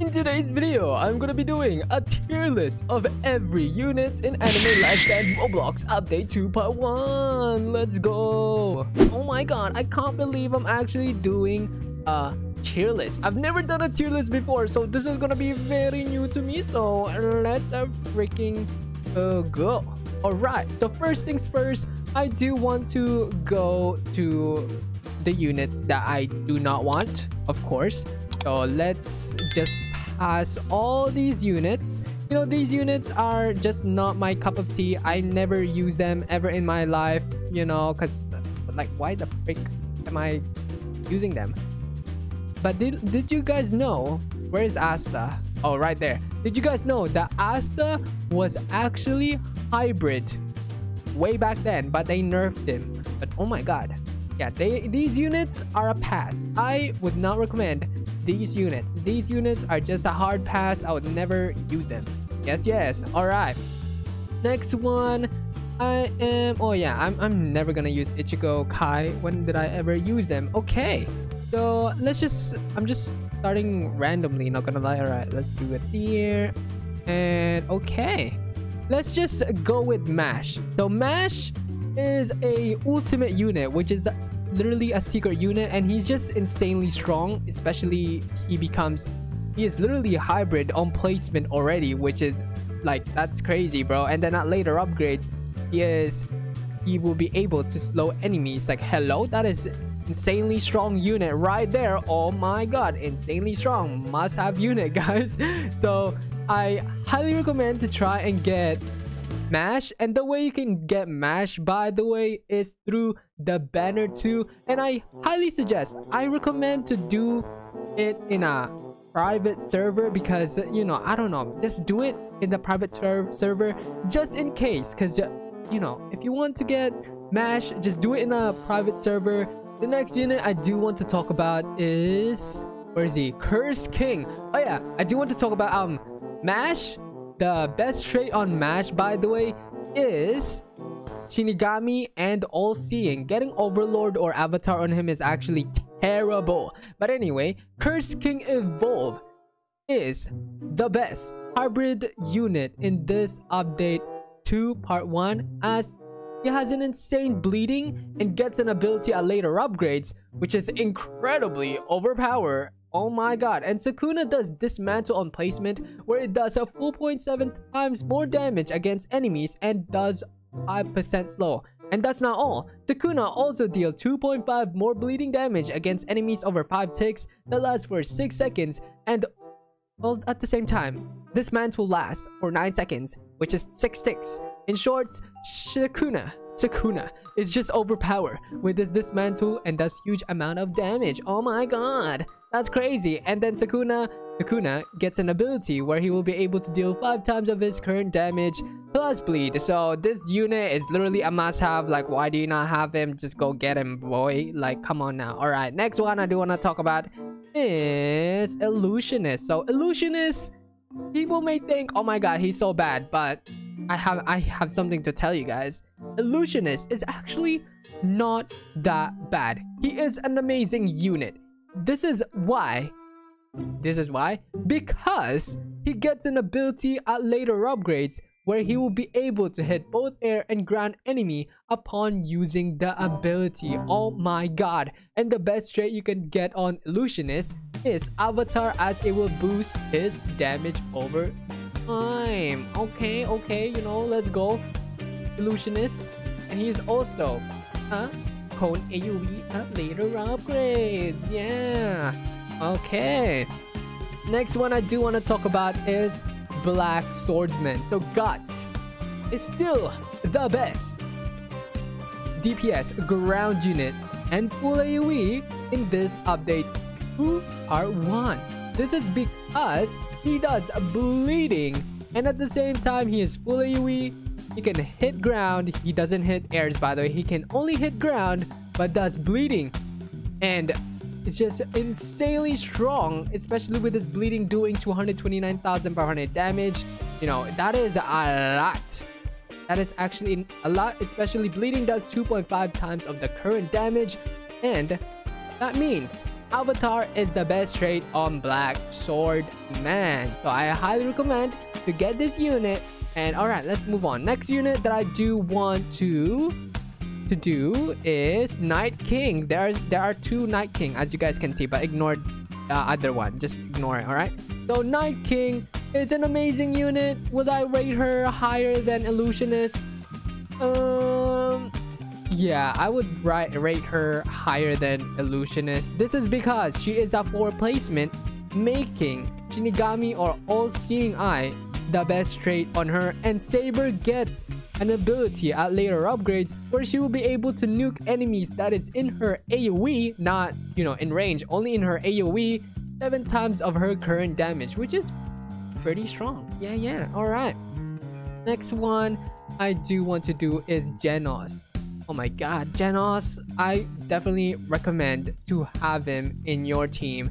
In today's video, I'm gonna be doing a tier list of every units in Anime Lifespan Roblox Update 2.1. Let's go! Oh my god, I can't believe I'm actually doing a tier list. I've never done a tier list before, so this is gonna be very new to me. So let's freaking go. Alright, so first things first, I do want to go to the units that I do not want, of course. So let's just pass all these units. You know, these units are just not my cup of tea. I never use them ever in my life, you know, because like, why the frick am I using them? But did you guys know, where is Asta? Oh, right there. Did you guys know that Asta was actually hybrid way back then, but they nerfed him? But oh my god, yeah, these units are a pass. I would not recommend these units. These units are just a hard pass. I would never use them. Yes. All right, next one. Oh yeah, I'm never gonna use Ichigo Kai. When did I ever use them? Okay, so I'm just starting randomly, not gonna lie. All right, let's do it here. And okay, let's just go with Mash. So Mash is a ultimate unit, which is literally a secret unit, and he's just insanely strong. Especially he is literally a hybrid on placement already, which is like, that's crazy, bro. And then at later upgrades, he will be able to slow enemies. Like, hello, that is insanely strong unit right there. Oh my god, insanely strong, must have unit, guys. So I highly recommend to try and get Mash. And the way you can get Mash, by the way, is through the banner 2. And I recommend to do it in a private server, because, you know, I don't know, just do it in the private server just in case, because, you know, if you want to get Mash, just do it in a private server. The next unit I do want to talk about is, where is he? Curse King. Oh yeah, I do want to talk about Mash. The best trait on Mash, by the way, is Shinigami and All-Seeing. Getting Overlord or Avatar on him is actually terrible. But anyway, Curse King Evolve is the best hybrid unit in this update 2 part 1, as he has an insane bleeding and gets an ability at later upgrades, which is incredibly overpowered. Oh my god. And Sukuna does dismantle on placement, where it does a 4.7 times more damage against enemies and does 5% slow. And that's not all. Sukuna also deals 2.5 more bleeding damage against enemies over 5 ticks that lasts for 6 seconds, and all at the same time, dismantle lasts for 9 seconds, which is 6 ticks. In short, Sukuna is just overpowered with this dismantle and does huge amount of damage. Oh my god, that's crazy. And then Sukuna gets an ability where he will be able to deal 5 times of his current damage plus bleed. So this unit is literally a must-have. Like, why do you not have him? Just go get him, boy. Like, come on now. All right, next one I do want to talk about is Illusionist. So Illusionist, people may think, oh my god, he's so bad, but I have something to tell you guys. Illusionist is actually not that bad. He is an amazing unit. This is why, because he gets an ability at later upgrades where he will be able to hit both air and ground enemy upon using the ability. Oh my god. And the best trait you can get on Illusionist is Avatar, as it will boost his damage over time. Okay, you know, let's go Illusionist. And he's also Cone AoE at later upgrades. Yeah, okay. Next one I do want to talk about is Black Swordsman. So Guts is still the best DPS ground unit and full AoE in this update 2 part 1. This is because he does bleeding, and at the same time he is full AoE. He can hit ground. He doesn't hit airs, by the way. He can only hit ground, but does bleeding. And it's just insanely strong, especially with his bleeding doing 229,500 damage. You know, that is a lot. That is actually a lot, especially bleeding does 2.5 times of the current damage. And that means avatar is the best trait on Black Sword Man. So I highly recommend to get this unit. And all right, let's move on. Next unit that I do want to do is Night King. There are two Night King, as you guys can see, but ignore the other one. Just ignore it. All right. So Night King is an amazing unit. Would I rate her higher than Illusionist? Yeah, I would rate her higher than Illusionist. This is because she is a 4 placement, making Shinigami or All-Seeing Eye the best trait on her, and Saber gets an ability at later upgrades where she will be able to nuke enemies that is in her AoE, not, you know, in range, only in her AoE, 7 times of her current damage, which is pretty strong. Yeah. All right. Next one I do want to do is Genos. Oh my god, Genos, I definitely recommend to have him in your team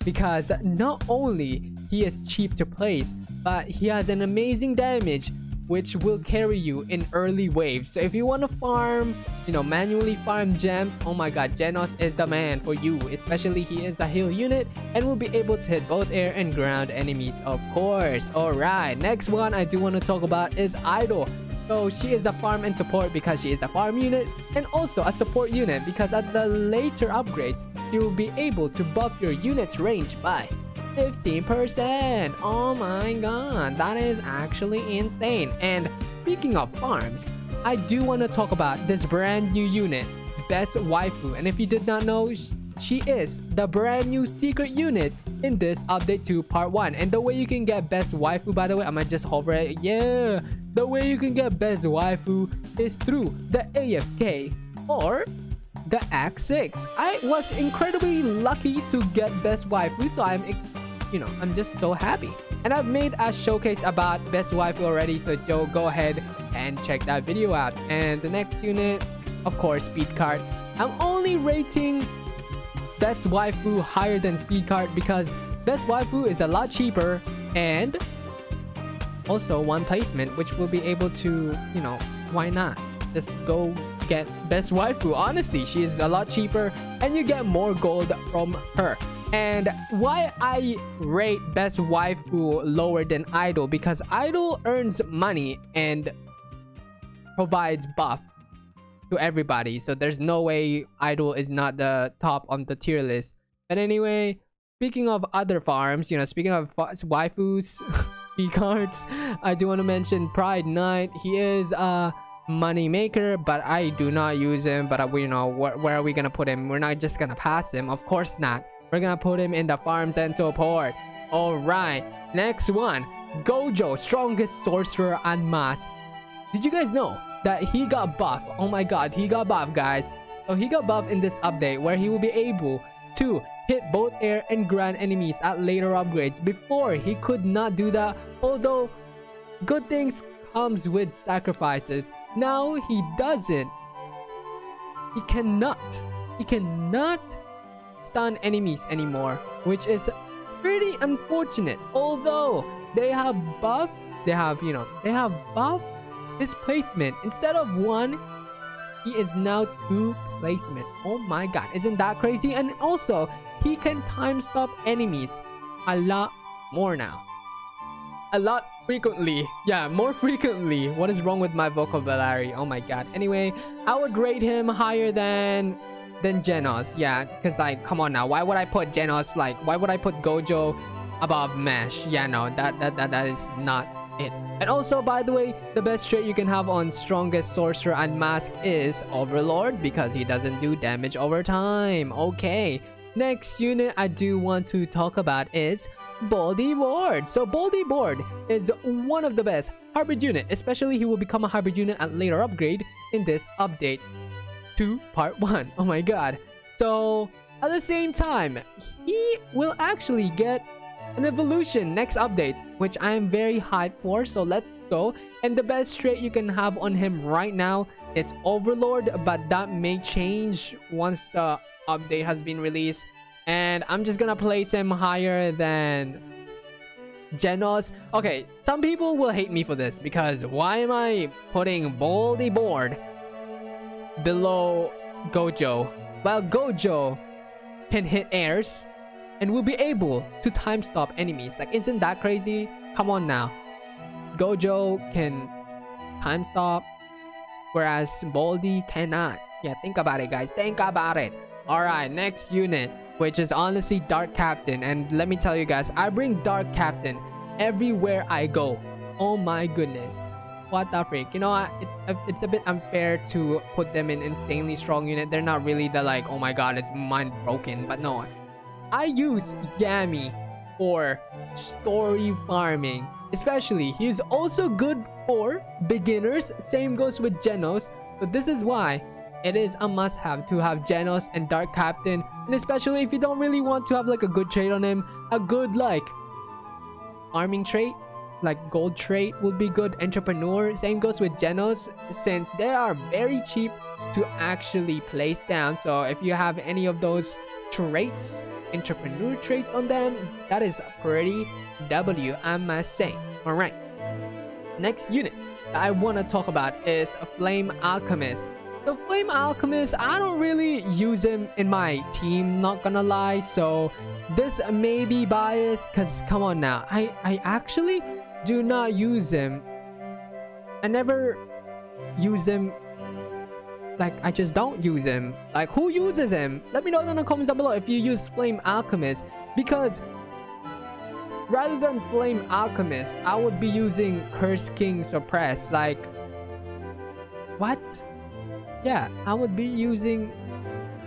because not only he is cheap to place, but he has an amazing damage which will carry you in early waves. So if you want to farm, you know, manually farm gems, oh my god, Genos is the man for you. Especially he is a heal unit and will be able to hit both air and ground enemies, of course. Alright, next one I do want to talk about is Idol. So she is a farm and support because she is a farm unit, and also a support unit because at the later upgrades, you will be able to buff your unit's range by 15%. Oh my god, that is actually insane. And speaking of farms, I do want to talk about this brand new unit, Best Waifu. And if you did not know, she is the brand new secret unit in this update 2 part 1. And the way you can get Best Waifu, by the way, I might just hover it. Yeah, the way you can get Best Waifu is through the AFK or the Act 6. I was incredibly lucky to get Best Waifu, so I'm just so happy. And I've made a showcase about Best Waifu already, so go ahead and check that video out. And the next unit, of course, Speed Card. I'm only rating Best Waifu higher than Speed Card because Best Waifu is a lot cheaper and also 1 placement, which will be able to, you know, why not? Just go get Best Waifu. Honestly, she is a lot cheaper and you get more gold from her. And why I rate Best Waifu lower than Idol, because Idol earns money and provides buff to everybody, so there's no way Idol is not the top on the tier list. But anyway, speaking of other farms, you know, speaking of waifus, cards, I do want to mention Pride Knight. He is a money maker, but I do not use him. But you know, where are we gonna put him? We're not just gonna pass him, of course not. We're gonna put him in the farms and support. All right, next one, Gojo, strongest sorcerer and mask. Did you guys know that he got buff? Oh my god, he got buff, guys. So he got buff in this update where he will be able to hit both air and ground enemies at later upgrades. Before, he could not do that, although good things comes with sacrifices. Now he doesn't. He cannot stun enemies anymore, which is pretty unfortunate. Although they have buff his placement. Instead of 1, he is now 2 placement. Oh my god, isn't that crazy? And also he can time stop enemies a lot more now, a lot frequently. Yeah, more frequently. What is wrong with my vocabulary? Oh my god. Anyway, I would rate him higher than Genos. Yeah, because like, come on now, why would I put Genos, like, why would I put Gojo above Mesh? Yeah, no, that is not it. And also, by the way, the best trait you can have on strongest sorcerer and mask is Overlord, because he doesn't do damage over time. Okay, next unit I do want to talk about is Baldy Board. So Baldy Board is one of the best hybrid unit, especially he will become a hybrid unit at later upgrade in this update 2 part 1. Oh my god. So at the same time, he will actually get an evolution next updates, which I am very hyped for. So let's go. And the best trait you can have on him right now is Overlord, but that may change once the update has been released. And I'm just gonna place him higher than Genos. Okay, some people will hate me for this because why am I putting Baldy Board below Gojo? Well, Gojo can hit airs and will be able to time stop enemies. Like, isn't that crazy? Come on now. Gojo can time stop, whereas Baldi cannot. Yeah, think about it, guys. Think about it. Alright, next unit, which is honestly Dark Captain. And let me tell you guys, I bring Dark Captain everywhere I go. Oh my goodness. What the freak? You know what? It's a bit unfair to put them in insanely strong unit. They're not really the like, oh my god, it's mind broken. But no, I use Yami for story farming. Especially, he's also good for beginners. Same goes with Genos. So this is why it is a must-have to have Genos and Dark Captain. And especially if you don't really want to have like a good trait on him, a good like farming trait, like gold trait would be good. Entrepreneur. Same goes with Genos, since they are very cheap to actually place down. So if you have any of those traits, entrepreneur traits on them, that is pretty W, I must say. All right, next unit that I want to talk about is a Flame Alchemist. The Flame Alchemist, I don't really use him in my team, not gonna lie, so this may be biased because come on now, I actually do not use him. I never use him. Like, I just don't use him. Like, who uses him? Let me know in the comments down below if you use Flame Alchemist, because rather than Flame Alchemist, I would be using Curse King Suppress. Like, what? Yeah, I would be using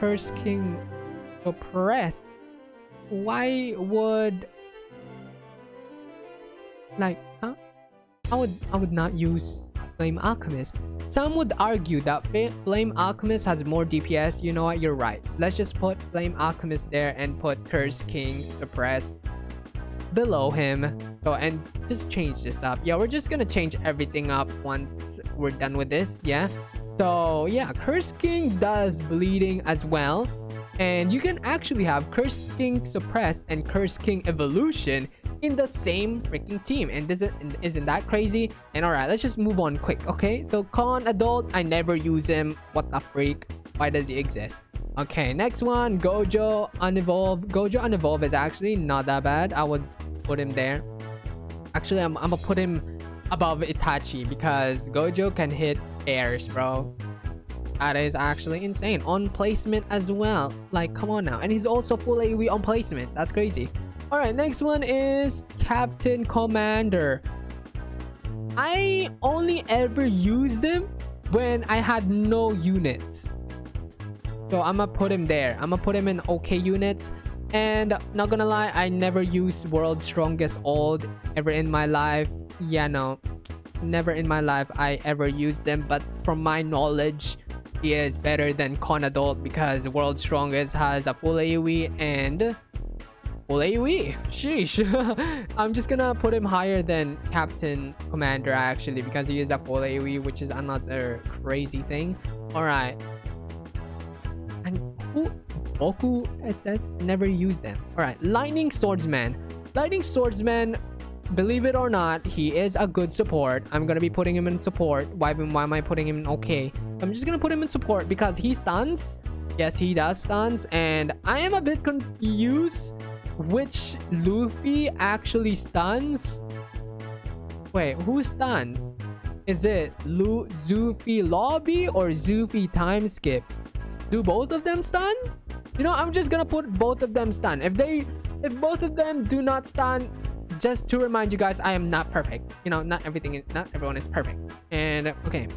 Curse King Suppress. Why would, like, huh? I would not use Flame Alchemist. Some would argue that Flame Alchemist has more DPS. You know what? You're right. Let's just put Flame Alchemist there and put Curse King Suppress below him. So, and just change this up. Yeah, we're just gonna change everything up once we're done with this. Yeah. So yeah, Curse King does bleeding as well. And you can actually have Curse King Suppress and Curse King Evolution in the same freaking team. And isn't that crazy? And alright, let's just move on quick, okay? So Con Adult, I never use him. What the freak? Why does he exist? Okay, next one, Gojo Unevolved. Gojo Unevolved is actually not that bad. I would put him there. Actually, I'm gonna put him above Itachi because Gojo can hit airs, bro. That is actually insane. On placement as well. Like, come on now. And he's also full AoE on placement. That's crazy. Alright, next one is Captain Commander. I only ever used him when I had no units. So I'm gonna put him there. I'm gonna put him in okay units. And not gonna lie, I never used World's Strongest Old ever in my life. Yeah, no. Never in my life I ever used them. But from my knowledge, he is better than Con Adult because World's Strongest has a full AoE and full AoE. Sheesh. I'm just gonna put him higher than Captain Commander actually because he is a full AoE, which is another crazy thing. Alright. And who? Boku SS? Never used them. Alright. Lightning Swordsman. Lightning Swordsman, believe it or not, he is a good support. I'm gonna be putting him in support. Why am I putting him in okay? I'm just gonna put him in support because he stuns. Yes, he does stuns. And I am a bit confused which Luffy actually stuns. Wait, who stuns? Is it Zuffy Lobby or Zuffy Time Skip? Do both of them stun? You know, I'm just gonna put both of them stun. If both of them do not stun, just to remind you guys, I am not perfect. You know, not everyone is perfect. And okay,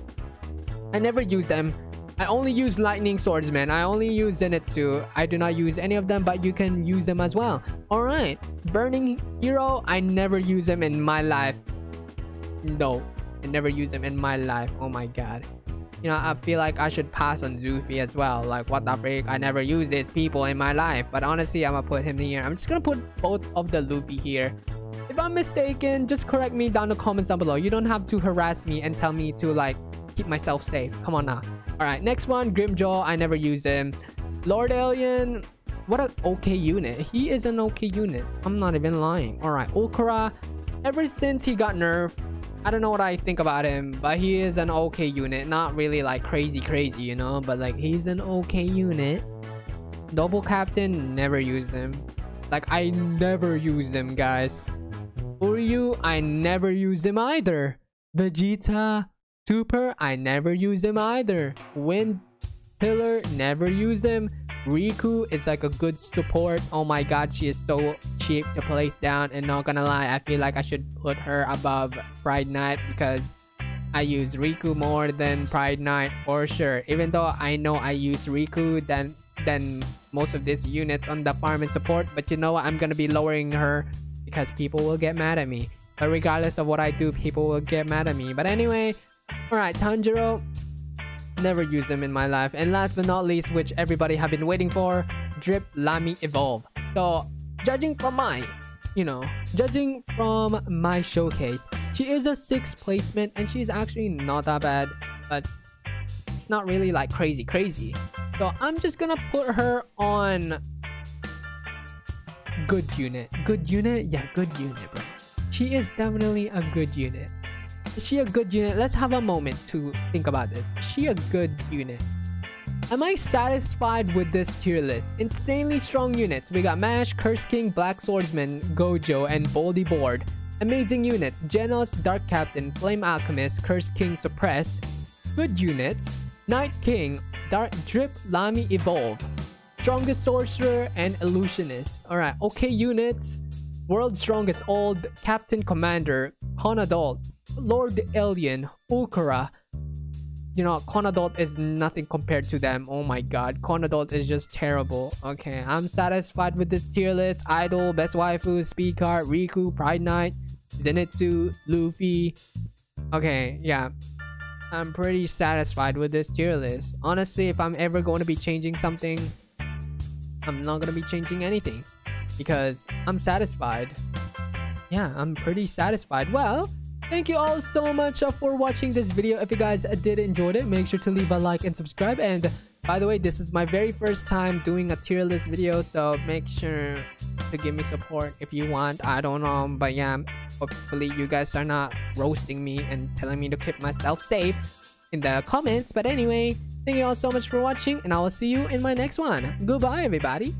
I never use them. I only use Lightning Swordsman. I only use Zenitsu. I do not use any of them, but you can use them as well. All right, Burning Hero. I never use them in my life. No, I never use them in my life. Oh my god. You know, I feel like I should pass on Zuffy as well. Like, what the freak? I never use these people in my life. But honestly, I'm gonna put him here. I'm just gonna put both of the Luffy here. If I'm mistaken, just correct me down in the comments down below. You don't have to harass me and tell me to like keep myself safe. Come on now. All right, next one, Grimjaw. I never use him. Lord Alien. What an okay unit. He is an okay unit. I'm not even lying. All right, Okura. Ever since he got nerfed, I don't know what I think about him, but he is an okay unit. Not really like crazy, you know, but like he's an okay unit. Double Captain, never use them. Like, I never use them, guys. Uryu, I never use them either. Vegeta, Super, I never use them either. Wind Pillar, never use them. Riku is like a good support. Oh my god, she is so cheap to place down, and not gonna lie, I feel like I should put her above Pride Knight because I use Riku more than Pride Knight for sure. Even though I know I use Riku than most of these units on the farm and support, but you know what, I'm gonna be lowering her because people will get mad at me. But regardless of what I do, people will get mad at me. But anyway, alright, Tanjiro, never use them in my life. And last but not least, which everybody have been waiting for, Drip Lamy Evolve. So judging from my showcase, she is a 6th placement and she's actually not that bad, but it's not really like crazy. So I'm just gonna put her on good unit. Yeah, good unit, bro. She is definitely a good unit. Is she a good unit? Let's have a moment to think about this. Is she a good unit? Am I satisfied with this tier list? Insanely strong units. We got Mash, Curse King, Black Swordsman, Gojo, and Boldy Board. Amazing units. Genos, Dark Captain, Flame Alchemist, Curse King, Suppress. Good units. Night King, Dark Drip, Lamy Evolve. Strongest Sorcerer, and Illusionist. Alright, okay units. World's Strongest Old, Captain Commander, Conadult, Lord Alien, Ukura. You know, Conadult is nothing compared to them. Oh my god, Conadult is just terrible. Okay, I'm satisfied with this tier list. Idol, Best Waifu, Speed Card, Riku, Pride Knight, Zenitsu, Luffy. Okay, yeah. I'm pretty satisfied with this tier list. Honestly, if I'm ever going to be changing something, I'm not going to be changing anything. Because I'm satisfied. Yeah, I'm pretty satisfied. Well, thank you all so much for watching this video. If you guys did enjoy it, make sure to leave a like and subscribe. And by the way, this is my very first time doing a tier list video, so make sure to give me support if you want. I don't know, but yeah, hopefully you guys are not roasting me and telling me to keep myself safe in the comments. But anyway, thank you all so much for watching, and I will see you in my next one. Goodbye, everybody.